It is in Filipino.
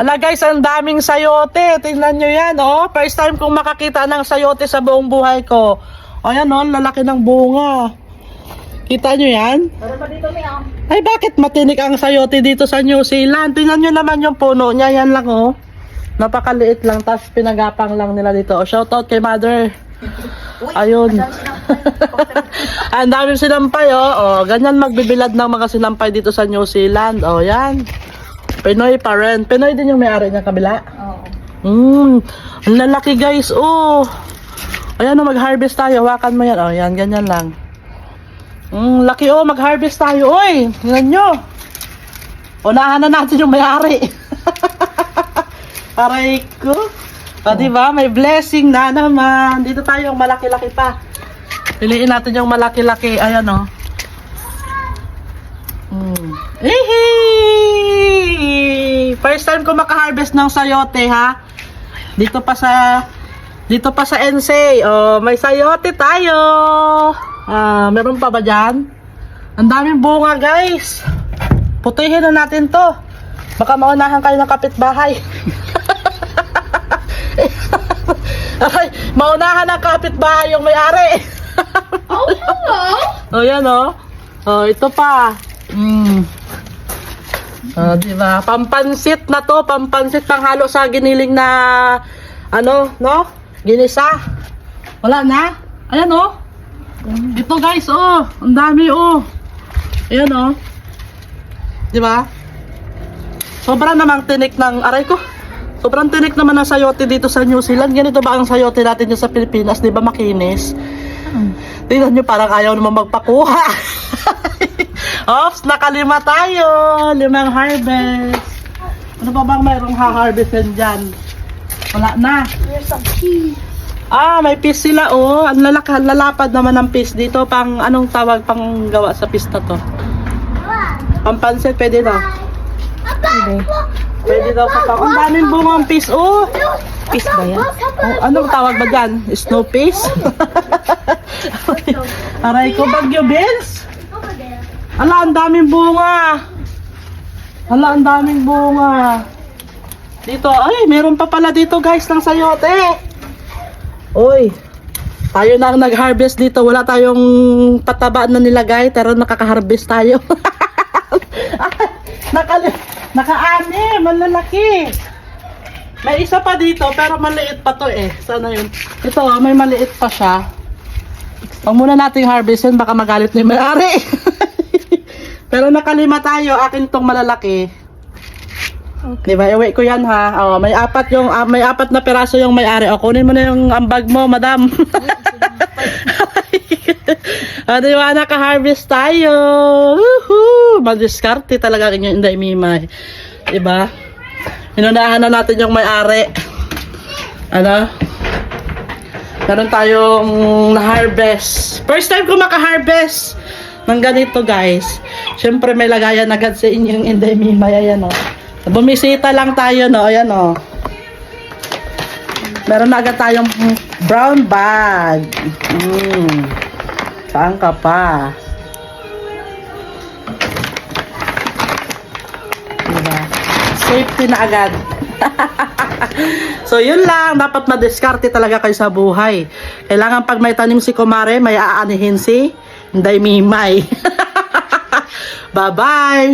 Ala guys, ang daming sayote. Tingnan nyo yan, oh. First time kong makakita ng sayote sa buong buhay ko. O yan, oh, lalaki ng bunga. Kita nyo yan? Ay, bakit matinik ang sayote dito sa New Zealand? Tingnan nyo naman yung puno niya. Yan lang, oh. Napakaliit lang, tapos pinagapang lang nila dito. O, shoutout kay mother. Ayun. Ang daming sinampay, oh. O, ganyan magbibilad ng mga sinampay dito sa New Zealand. O, yan. Pinoy pa rin. Pinoy din yung may-ari ng kabila? Oo. Ang lalaki guys, oh. Ayan, oh, mag-harvest tayo. Hawakan mo yan. O, yan, ganyan lang. Laki, oh. Mag-harvest tayo. Uy, tingnan nyo. Unahan na natin yung may-ari. Aray ko. O, diba? May blessing na naman. Dito tayo yung malaki-laki pa. Piliin natin yung malaki-laki. Ayan, oh. First time ko maka-harvest ng sayote, ha? Dito pa sa NC. Oh, may sayote tayo. Meron pa ba dyan? Ang daming bunga, guys. Putihin na natin to. Baka maunahan kayo ng kapitbahay. Ay, maunahan ng kapitbahay yung may-ari. Oh, hello. Oh, yan, oh. Oh, ito pa. Diba? Pampansit na to. Pampansit pang halo sa giniling na ano, no? Ginisa. Wala na. Ayan, oh. Ito, guys, oh. Ang dami, oh. Ayan, oh. Diba? Sobrang namang tinik ng aray ko. Sobrang tinik naman ng sayote dito sa New Zealand. Ganito ba ang sayote natin dito sa Pilipinas? Di ba makinis? Tingnan nyo, parang ayaw naman magpakuha. Ops, nakalima tayo. 5 harvest. Ano pa bang mayroong ha-harvestin dyan? Wala na. There's some cheese. May fish sila, oh. Ang lalapad naman ng fish dito. Pang, anong tawag pang gawa sa fish na to? Pampansit, pwede na. Pwede daw sa pang. Ang daming bungang fish, oh. Fish ba yan? Oh, anong tawag ba dyan? Snow fish? Aray ko, Bagyo Bills. Ala, ang daming bunga. Ala, ang daming bunga. Dito, ay, meron pa pala dito guys ng sayote. Uy, tayo na ang nag-harvest dito. Wala tayong pataba na nilagay, pero nakaka-harvest tayo. Naka-ani, malalaki. May isa pa dito, pero maliit pa to eh. Sana yun? Ito, may maliit pa siya. Huwag muna nating harvestin, baka magalit na yung may-ari. Pero nakalima tayo, akin tong malalaki. Okay. Diba, iwi ko yan ha. Oh, may apat na piraso yung may-ari. O, kunin mo na yung ambag mo, madam. Diba, naka-harvest tayo. Woohoo! Madiskarte talaga yung Inday Mimay. Diba? Inunahan na natin yung may-ari. Ano? Meron tayong na-harvest. First time ko maka-harvest ng ganito, guys. Siyempre may lagayan agad sa inyong Inday Mimay. Ayan, oh. Bumisita lang tayo, no? Ayan, oh. Meron na agad tayong brown bag. Saan ka pa? Diba? Safety na agad. So, yun lang. Dapat madiskarte talaga kayo sa buhay. Kailangan pag may tanim si Kumare, may aanihin si Inday Mimay. Bye-bye!